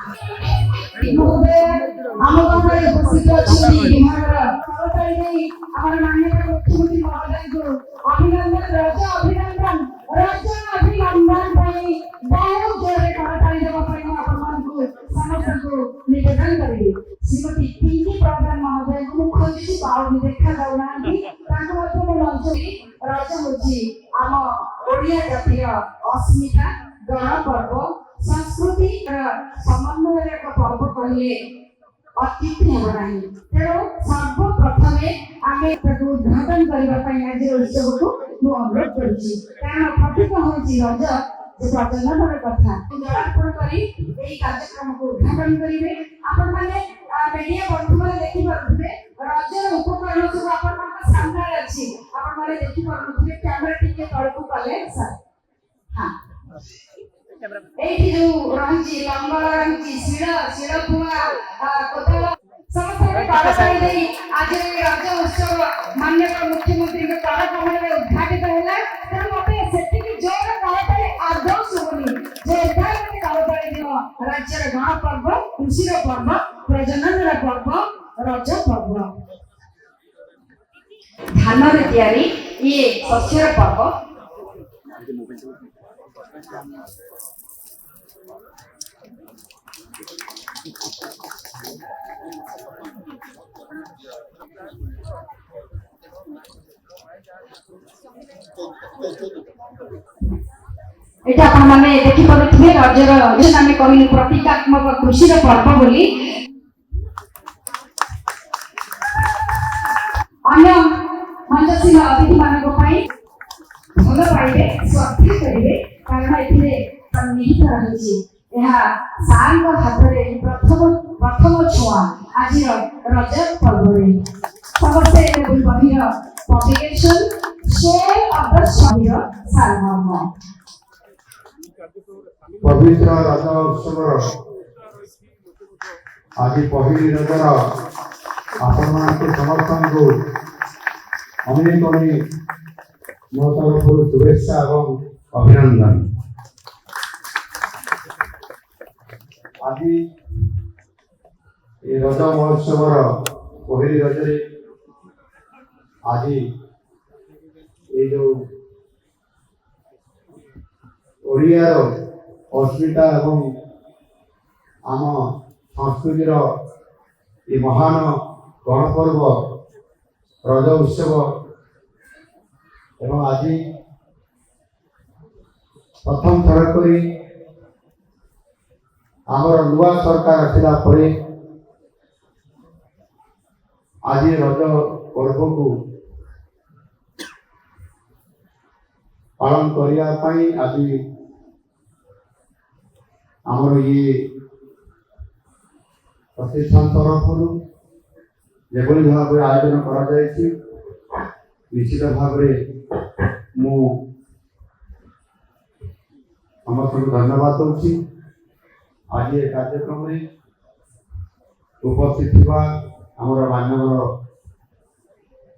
महोदय आम गाँव उपस्थित अच्छी माननीय मुख्यमंत्री महोदय को अभिनंदन रज अभिनंदन बहुत जोरे करताली देवा समस्त को निवेदन करी श्रीमती पिंकी प्रधान महोदय को खोजी पाऊनी देखा जाऊना मंच रज हूँ आम ओडिया जातिर अस्मिता गण पर्व संस्कृति समन्वय एक पर्व कहले अत्युक्ति हेब नहीं तेणु सर्वप्रथम आम उद्घाटन करने आज उत्सव को अनुरोध करुच्ची कारण प्रतीक हूँ रज जे प्रजनन कथा जलार्पण कर कार्यक्रम को उद्घाटन करेंगे आपण मैंने मीडिया बंधु मैंने देखी पारे रजर उपकरण सब आपण सामने अच्छी आपण मैंने देखी पारे कैमेरा टिके तल को कले सर हाँ जो रही लंबा रही शिड़ पुआ कोदाल समस्त आज रज उत्सव माननीय मुख्यमंत्री कर कमल में उद्घाटित है तेणु मत से जोर करताली आदौ शुभनी जे करताली दिन राज्यर गण पर्व कृषि पर्व प्रजनन पर्व रज पर्व धान तैयारी ये शस्य पर्व এটা আপন মানে দেখি পারুথিবে রজর আমি কহিলি প্রতীकात्मक कृषि पर्व बोली अन्य मंचशील अतिथि मानक भल पाइबे श्रद्धा करेंगे कारण ये निहित रही सार हाथ में प्रथम छुआ आज रज पर्व समस्ते बहिर पब्लिकेशन शेयर ऑफ द शरीर सारमर्म पवित्र रज उत्सव आज पहली रजर आपण समर्थन को अनेक अनेक मो तरफ शुभेच्छा और अभिनंदन। आज ये रज महोत्सव पहली रजरे आज ये जो ओडियार अस्मिता एवं आम संस्कृतिर ये महान गणपर्व रज उत्सव एवं आज प्रथम थरक आमर नुआ सरकार आसला आज रज पर्व को पालन करने आज आमर ये प्रतिष्ठान तरफ जो भाव आयोजन कर निश्चित भाव समस्त को धन्यवाद दूसरी आज ये कार्यक्रम में उपस्थित आमर माननीय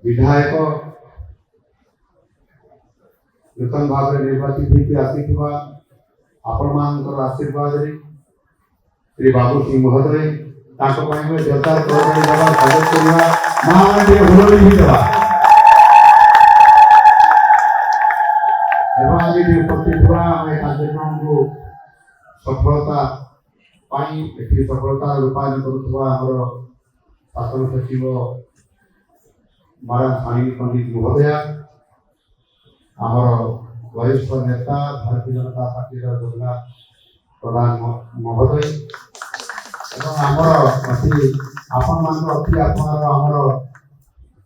विधायक नूतन भाव निर्वाचित होकर आसी आपण मान आशीर्वाद श्री बाबू सिंह महोदय जोरदार स्वागत करवा महामारी आज उपस्थित कार्यक्रम को सफलता सफलता रूपायन करुवा शासन सचिव मारा सानी पंडित महोदया आमर वरिष्ठ नेता भारतीय जनता पार्टी दुर्गा प्रधान महोदय आमर अति आपण मान अति आमर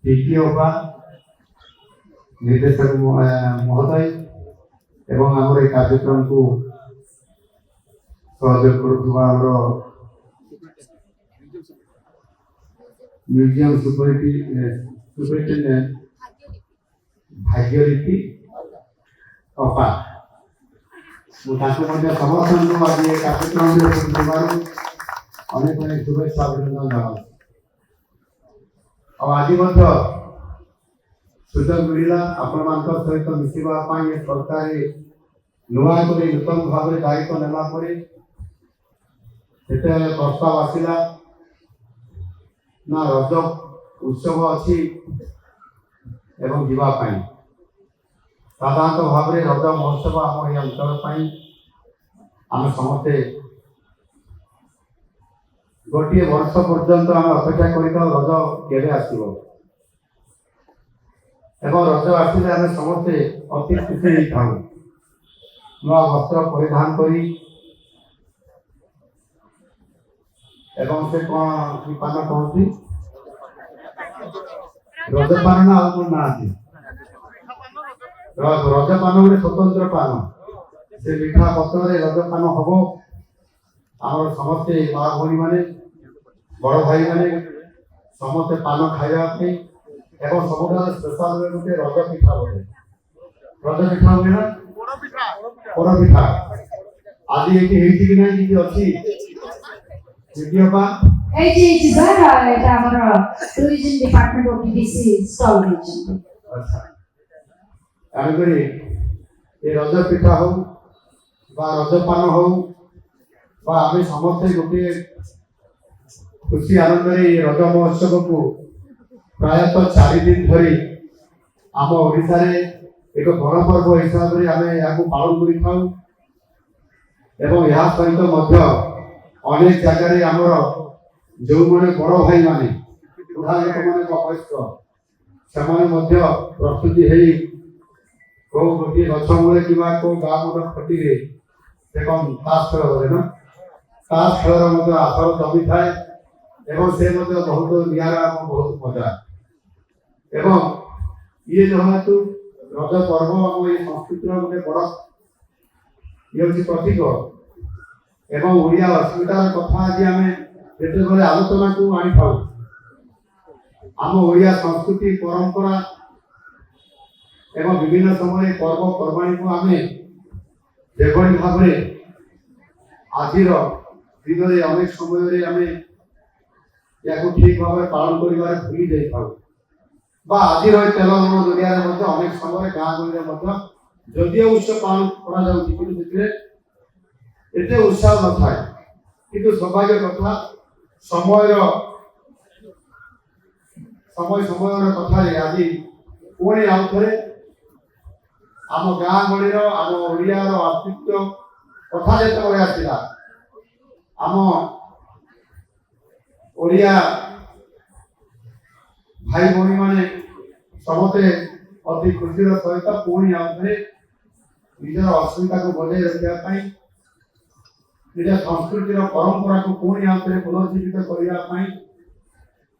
टीपीओपा निर्देशक महोदय एवं आमर ये कार्यक्रम को सहयोग करुवा म्यूजियम सुपरिटेंडेंट भाग्यरीति अपा समर्थन आज ये कार्यक्रम अनेक अनेक शुभेच्छा अभिनंदन जनाऊँ आज सुजोग मिलला आपण सहित मिसवा सरकार नुआ नूतन भाव दायित्व नेला ସେତେବେଳେ ପ୍ରସ୍ତାବ ଆସିଲା ନା ରଜ ଉତ୍ସବ ଅଛି ଏବଂ ଯିବା ପାଇଁ। ସାଧାରଣତଃ ଭାବରେ ରଜ ମହୋତ୍ସବ ଆମ ଏହି ଅଞ୍ଚଳ ପାଇଁ ଆମେ ସମସ୍ତେ ଗୋଟିଏ ବର୍ଷ ପର୍ଯ୍ୟନ୍ତ ଆମେ ଅପେକ୍ଷା କରିଥାଉ ରଜ କେବେ ଆସିବ ଏବଂ ରଜ ଆସିଲେ ଆମେ ସମସ୍ତେ ଅତି ଖୁସି ହେଇଥାଉ। ନୂଆ ବସ୍ତ୍ର ପରିଧାନ କରି ଏବଂ ସେ କ'ଣ କି ପାନ କହନ୍ତି ରଜପାନ ନା ଆଉ କ'ଣ ନାହାନ୍ତି ରଜପାନ ଗୋଟେ ସ୍ୱତନ୍ତ୍ର ପାନ ସେ ମିଠା ପତ୍ରରେ ରଜପାନ ହବ। ଆମର ସମସ୍ତେ ମା ଭଉଣୀ ମାନେ ବଡ଼ ଭାଇମାନେ ସମସ୍ତେ ପାନ ଖାଇବା ପାଇଁ ଏବଂ ସବୁଠାରୁ ସ୍ପେଶାଲ ଗୋଟେ ରଜ ପିଠା ବୋଧେ ରଜ ପିଠା ହୁଏ ନା ପୋଡ଼ ପିଠା ଆଜି ଏଇଠି ହେଇଛି କି ନାହିଁ କିଛି ଅଛି ଭିଡ଼ିଓ ପା ହେଇଛି ସାର୍ ଏଇଟା ଆମର ଟୁରିଜିମ୍ ଡିପାର୍ଟମେଣ୍ଟ OPDC ଷ୍ଟଲ୍ ଦେଇଛନ୍ତି। ଆଚ୍ଛା ତେଣୁକରି ଏ ରଜ ପିଠା ହଉ ବା ରଜପାନ ହଉ ବା ଆମେ ସମସ୍ତେ ଗୋଟିଏ ଖୁସି ଆନନ୍ଦରେ ଏ ରଜ ମହୋତ୍ସବକୁ ପ୍ରାୟତଃ 4 ଦିନ ଧରି ଆମ ଓଡ଼ିଶାରେ ଏକ ଗଣପର୍ବ ହିସାବରେ ଆମେ ଏହାକୁ ପାଳନ କରିଥାଉ ଏବଂ ଏହା ସହିତ ମଧ୍ୟ ଅନେକ ଜାଗାରେ ଆମର ଯେଉଁମାନେ ବଡ଼ ଭାଇମାନେ ବୁଢ଼ା ଲୋକମାନେ ବୟସ୍କ ସେମାନେ ମଧ୍ୟ ପ୍ରସ୍ତୁତି ହେଇ କେଉଁ ଗୋଟିଏ ଗଛ ମୂଳେ କିମ୍ବା କେଉଁ ଗାଁ ମୁଣ୍ଡ ଖଟିରେ ସେ କ'ଣ ତାସ୍ ଖେଳ କରେ ନା ତାସ୍ ଖେଳର ମଧ୍ୟ ଆସର ଜମିଥାଏ ଏବଂ ସେ ମଧ୍ୟ ବହୁତ ନିଆରା ଏବଂ ବହୁତ ମଜା ଏବଂ ଇଏ ଯେହେତୁ ରଜ ପର୍ବ ଆମ ଏଇ ସଂସ୍କୃତିର ଗୋଟେ ବଡ଼ ଇଏ ହେଉଛି ପ୍ରତୀକ ଏବଂ ଓଡ଼ିଆ ଅସ୍ମିତାର କଥା ଆଜି ଆମେ ଯେତେବେଳେ ଆଲୋଚନାକୁ ଆଣିଥାଉ ଆମ ଓଡ଼ିଆ ସଂସ୍କୃତି ପରମ୍ପରା ଏବଂ ବିଭିନ୍ନ ସମୟରେ ପର୍ବପର୍ବାଣୀକୁ ଆମେ ଯେଭଳି ଭାବରେ ଆଜିର ଦିନରେ ଅନେକ ସମୟରେ ଆମେ ଏହାକୁ ଠିକ୍ ଭାବରେ ପାଳନ କରିବାରେ ଭୁଲି ଯାଇଥାଉ ବା ଆଜିର ଏ ତେଲଙ୍ଗାନା ଦୁନିଆରେ ମଧ୍ୟ ଅନେକ ସମୟରେ ଗାଁ ଗହଳିରେ ମଧ୍ୟ ଯଦିଓ ଉତ୍ସବ ପାଳନ କରାଯାଉଛି କିନ୍ତୁ ସେଥିରେ ଏତେ ଉତ୍ସାହ ନଥାଏ। କିନ୍ତୁ ସୌଭାଗ୍ୟ କଥା ସମୟର କଥାରେ ଆଜି ପୁଣି ଆଉ ଥରେ ଆମ ଗାଁ ଗହଳିର ଆମ ଓଡ଼ିଆର ଅସ୍ତିତ୍ୱ କଥା ଯେତେବେଳେ ଆସିଲା ଆମ ଓଡ଼ିଆ ଭାଇ ଭଉଣୀମାନେ ସମସ୍ତେ ଅତି ଖୁସିର ସହିତ ପୁଣି ଆଉ ଥରେ ନିଜର ଅସ୍ମିତାକୁ ବଜାୟ ରଖିବା ପାଇଁ ନିଜ ସଂସ୍କୃତିର ପରମ୍ପରାକୁ ପୁଣି ଆଉ ଥରେ ପୁନର୍ଜୀବିତ କରିବା ପାଇଁ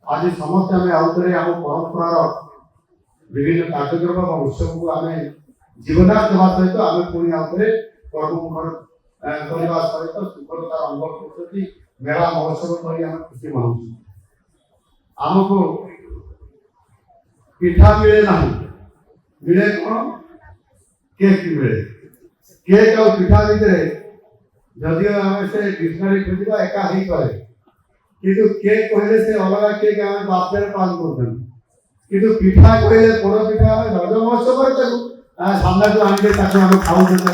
ଆଜି ସମସ୍ତେ ଆମେ ଆଉ ଥରେ ଆମ ପରମ୍ପରାର ବିଭିନ୍ନ କାର୍ଯ୍ୟକ୍ରମ ଏବଂ ଉତ୍ସବକୁ ଆମେ ଜୀବନ ଦେବା ସହିତ ଆମେ ପୁଣି ଆଉ ଥରେ ପର୍ବମୁଖର କରିବା ସହିତ ସୁଫଳତାର ଅନୁଭବ କରୁଛନ୍ତି। ମେଳା ମହୋତ୍ସବ କରି ଆମେ ଖୁସି ମନାଉଛୁ। ଆମକୁ ପିଠା ମିଳେ ନାହିଁ ମିଳେ କ'ଣ କେକ୍ ମିଳେ। କେକ୍ ଆଉ ପିଠା ଭିତରେ ଯଦିଓ ଆମେ ସେ ଡିକ୍ସନାରୀ ଖୋଜିବା ଏକା ହେଇପାରେ କିନ୍ତୁ କେକ୍ କହିଲେ ସେ ଅଲଗା କେକ୍ ଆମେ ବାର୍ଥଡେରେ ପାଳନ କରୁଛନ୍ତି କିନ୍ତୁ ପିଠା କହିଲେ ପୋଡ଼ ପିଠା ଆମେ ରଜ ମହୋତ୍ସବରେ ତାକୁ ସାମ୍ନାକୁ ଆଣିଲେ ତାକୁ ଆମେ ଖାଉଛନ୍ତି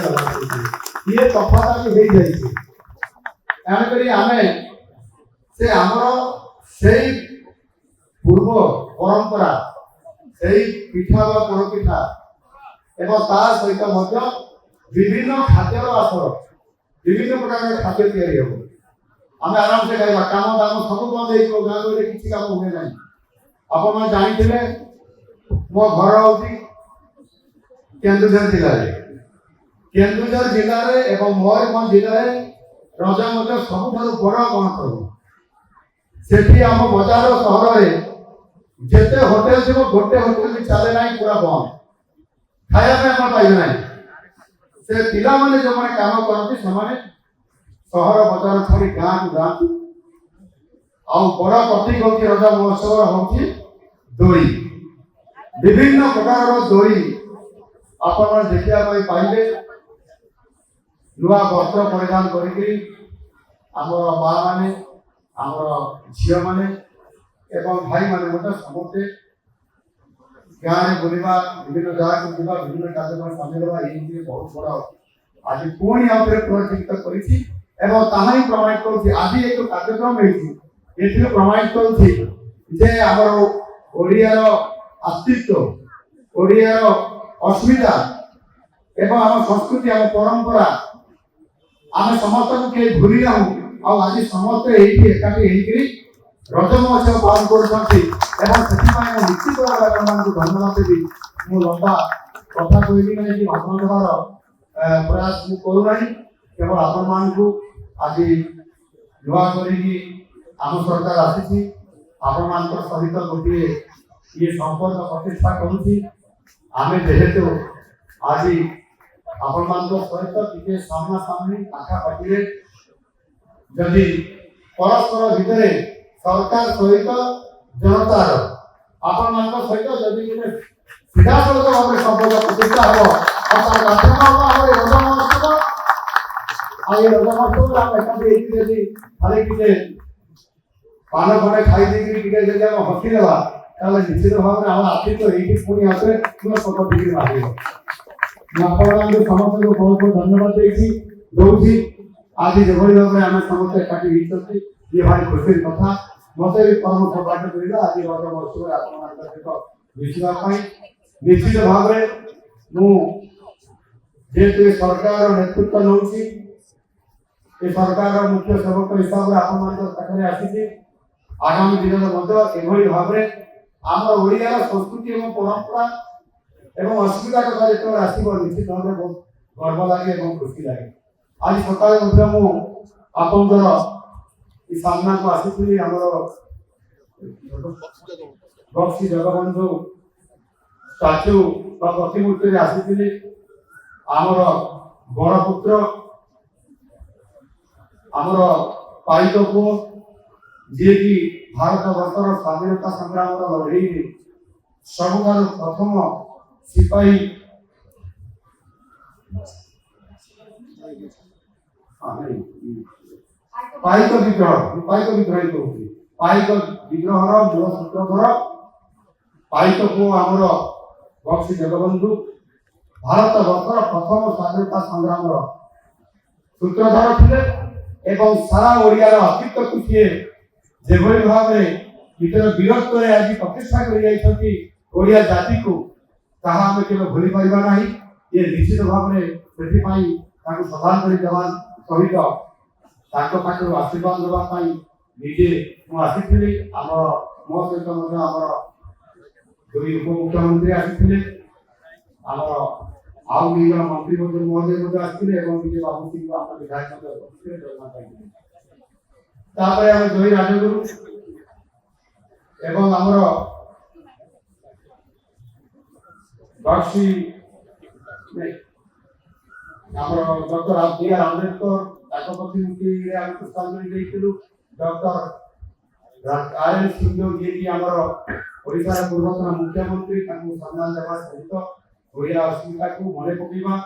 ଇଏ ତଫାତ ବି ହେଇଯାଇଛି। ତେଣୁକରି ଆମେ ସେ ଆମର ସେଇ ପୂର୍ବ ପରମ୍ପରା ସେଇ ପିଠା ବା ପୋଡ଼ ପିଠା ଏବଂ ତା ସହିତ ମଧ୍ୟ ବିଭିନ୍ନ ଖାଦ୍ୟର ଆସର ବିଭିନ୍ନ ପ୍ରକାର ଖାଦ୍ୟ ତିଆରି ହେବ। ଆମେ ଆରାମସେ ଖାଇବା କାମ ଦାମ ସବୁ ବନ୍ଦ ହେଇଯିବ। ଗାଁ ଗହଳିରେ କିଛି କାମ ହୁଏ ନାହିଁ। ଆପଣମାନେ ଜାଣିଥିଲେ ମୋ ଘର ହେଉଛି କେନ୍ଦୁଝର ଜିଲ୍ଲାରେ ଏବଂ ମୟୂରଭଞ୍ଜ ଜିଲ୍ଲାରେ ରଜ ମଧ୍ୟ ସବୁଠାରୁ ବଡ଼ ଗଣପର୍ବ। ସେଠି ଆମ ବଜାର ସହରରେ ଯେତେ ହୋଟେଲ ଥିବ ଗୋଟେ ହୋଟେଲ ବି ଚାଲେ ନାହିଁ ପୁରା ବନ୍ଦ ଖାଇବା ପାଇଁ ଆପଣ ପାଇବେ ନାହିଁ। ସେ ପିଲାମାନେ ଯେଉଁମାନେ କାମ କରନ୍ତି ସେମାନେ ସହର ବଜାର ଛାଡ଼ି ଗାଁକୁ ଯାଆନ୍ତି। ଆଉ ବଡ଼ ପ୍ରତୀକ ହେଉଛି ରଜ ମହୋତ୍ସବର ହେଉଛି ଦୋଳି। ବିଭିନ୍ନ ପ୍ରକାରର ଦୋଳି ଆପଣମାନେ ଦେଖିବା ପାଇଁ ପାଇବେ। ନୂଆ ବସ୍ତ୍ର ପରିଧାନ କରିକି ଆମର ମା ମାନେ ଆମର ଝିଅମାନେ ଏବଂ ଭାଇମାନେ ମଧ୍ୟ ସମସ୍ତେ ଗାଁରେ ବୁଲିବା ବିଭିନ୍ନ ଜାଗାକୁ ଯିବା ବିଭିନ୍ନ କାର୍ଯ୍ୟକ୍ରମ ସାମିଲ ହେବା ଏଇ ବହୁତ ବଡ଼ ଆଜି ପୁଣି ଆଉ ଥରେ ପୁନର୍ଜୀବିତ କରିଛି এবং তাহাই প্রমাণিত করছি আଜି এই কার্যক্রম হয়েছি এটি প্রমাণিত করছি যে আমার ওড়িয়ার अस्तित्व ओडियार अस्मिता एवं आम संस्कृति आम परंपरा आम समस्त को के भूली ना आज समस्त एकाठी रज महोत्सव पालन कर निश्चित भाव धन्यवाद देवी मु लंबा कथा कहली ना कि भाषण देवार प्रयास मु करूना केवल आपण मान आज नुआ करी आम सरकार आसी आपण मान सहित गोटे ये संपर्क प्रतिष्ठा करुची आमे जेहेतु आज आपण मान सहित टिके सामना सामनी पाखापाखि जदि परस्पर भितर सरकार सहित जनतार आपण मान सहित जदि सीधा सड़क भाव संपर्क प्रतिष्ठा हम और माध्यम हम रज महोत्सव आ रज महोत्सव आम एकाठी खाली टिके पान खंडे खाई टिके हसी देवा निश्चित भाव में आखिर तो ये पुणी आसे फोटो टिके मारे समस्त को बहुत बहुत धन्यवाद दूसरी आज जो भाव में आम समस्त एकाठी ये भाई खुशी कथा मत भी परम सौभाग्य मिला आज रज महोत्सव आप मिसापी निश्चित भाव में मुझे सरकार नेतृत्व नौ सरकार मुख्य सेवक हिसाब से आपे आसी आगामी दिन में भाव में आम ओडियार संस्कृति और परंपरा एवं अस्मिता कथा जो आसो निश्चित भाव में बहुत गर्व लगे और खुशी लगे आज सकाल आपंकर सामना को आसी बक्सी जगबंधु स्टाच्यू प्रतिमूर्ति आसी आमर बड़पुत्र आमर पाइक पुओ जी की भारत वर्षर स्वाधीनता संग्राम लड़ई सबुठ प्रथम सिपाही पाइक विग्रह पाइक विग्रह मूल सूत्रधर पाइक पुओ आमर बक्सी जगबंधु भारत वर्षर प्रथम स्वाधीनता संग्राम सूत्रधर थे एवं सारा ओडियार अस्तित्व को सी जेभली भाव में निजर वीरत्व आज प्रतिष्ठा कर जाति को कहा आम के भूली पाइबा ना ये निश्चित भाव में से श्रद्धांजलि देवा सहित पाखर आशीर्वाद देवाई निजे मुझी आम मो सहित आम दुई उपमुख्यमंत्री आसी आम आउ दुई जन मंत्री महोदय आसते निजे बाबू सिंह आम विधायक आम जय राजगुरु एवं आमर बक्सी डॉक्टर बी.आर. आंबेडकर प्रतिमूर्ति पुष्पांजलि डॉक्टर आर.एन. सिंह जी की आमर ओडिशा पूर्वतन मुख्यमंत्री सम्मान देवा सहित ओडिया अस्मिता को मन पकड़ा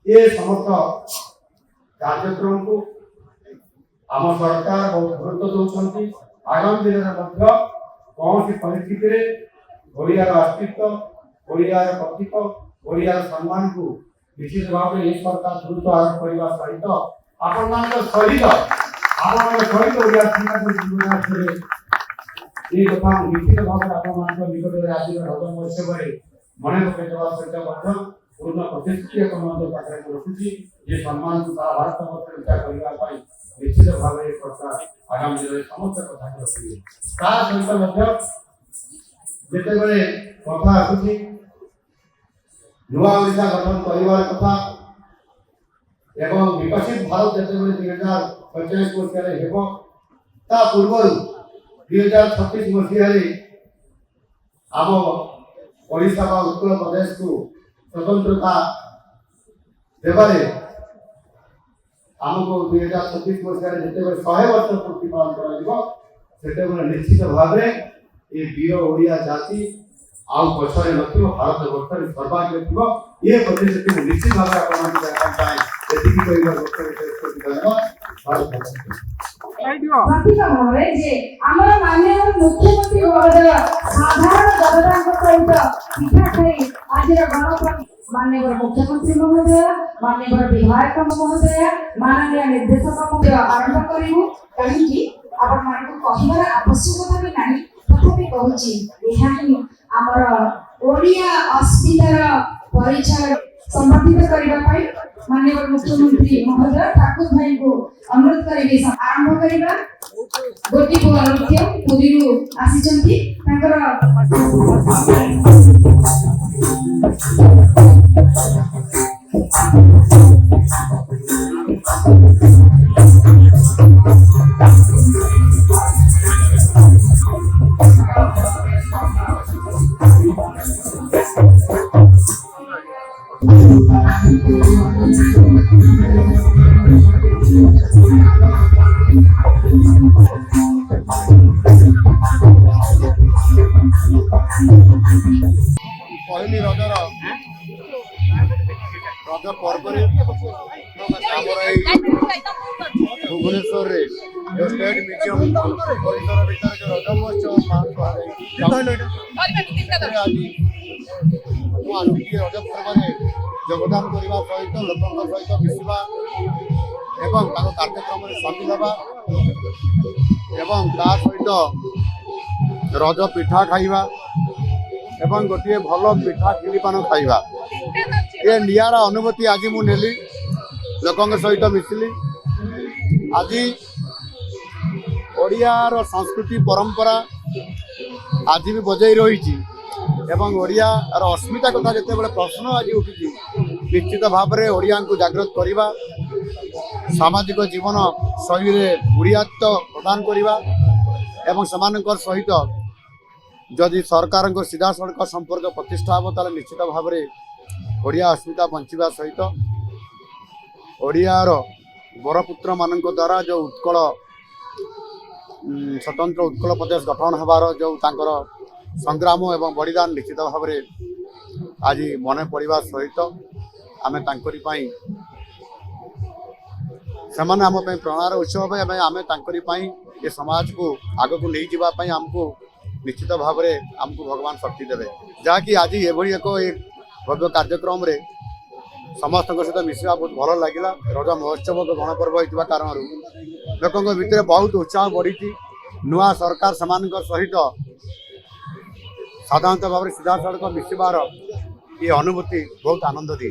ये समस्त कार्यक्रम को आम सरकार बहुत गुरुत्व दौरान आगामी दिन में कौन सी परिस्थिति ओडियार अस्तित्व ओडियार प्रतीक ओडियार सम्मान को निश्चित भाव में ये सरकार गुरुत्व आरोप करने सहित आपण सहित ओडिया ये कथा निश्चित भाव में आपण निकट में आज रज महोत्सव मन पकड़ा सहित पूर्ण प्रतिश्रुति रखुची ये सम्मान को सारा भारत वर्ष करने निश्चित भाव में सरकार आगामी दिन में समस्त कथा रखिए सहित जिते कथा आसूची नुआ ओडिशा गठन कर कथा एवं विकसित भारत जिते 2047 मसीह पूर्व 2036 मसीह आम ओडिशा व उत्कल प्रदेश को स्वतंत्रता देवारे आमको 2036 मसीह जिते 100 वर्ष पूर्ति पालन कर निश्चित भाव में ये वीर ओडिया जाति आउ पछरे नथिबो भारत वर्ष सर्वाग्य थिबो ये प्रतिश्रुति निश्चित भाव में आपण चाहे एतिकी कहिबा धन्यवाद प्रतिक भाव जे आमर माननीय मुख्यमंत्री महोदय साधारण जनता सहित पिठा खाई आज गणतंत्र माननीय मुख्यमंत्री महोदय माननीय विधायक महोदय माननीय निर्देशक महोदय आरंभ करूँ कहीं आपण मानक कहबार आवश्यकता भी नहीं तथापि कहूची यह ही आमर ओडिया अस्मितार परिचय संवर्धित करने माननीय मुख्यमंत्री महोदय ठाकुर भाई को अनुरोध करेंगे आरंभ करवा गोटी को नृत्य पुरी आसी पहली रजर रज पर्व भुवनेश्वर जो स्टेट म्यूजियम परिसर भितर जो रज महोत्सव आज रज पर्व योगदान करने सहित लोकों सहित मिसवा एवं कार्यक्रम सामिल हवा एवं ता सहित रज पिठा खाइबा एवं गोटे भल पिठा खिलीपान खाइबा ये नियारा अनुभूति आज मु नेली लोकों सहित मिसिली आज ओडियार संस्कृति परंपरा आज भी बजाई रही एवं ओडियार अस्मिता कथा जिते बड़े प्रश्न आज उठी निश्चित भाव में ओडिया को जागृत करवा सामाजिक जीवन शैली गुरियात्व प्रदान करवा एवं समानकर सहित जदि सरकार को सीधा सड़क संपर्क प्रतिष्ठा हम ताले निश्चित भाव में ओडिया अस्मिता बंचा सहित ओडियार बरपुत्र मान द्वारा जो उत्कल स्वतंत्र उत्कल प्रदेश गठन होबार जो तांकर संग्राम एवं बलिदान निश्चित भाव में आज मन पड़ा सहित आम तांकरी पई सेमाने आम प्रणर उत्सव आम तांकरी पई ये समाज को आग को नहीं जावाई आमको निश्चित भाव में आमको भगवान शक्ति देवे जहाँकि आज ये एक भव्य कार्यक्रम रे समस्त सहित मिसवा बहुत भल लगे रज महोत्सव गणपर्व होता कारण लोकों भितर बहुत उत्साह बढ़ी नुआ सरकार समान सहित साधारणतः भाव में सीधा सड़क मिसबार ये अनुभूति बहुत आनंद दी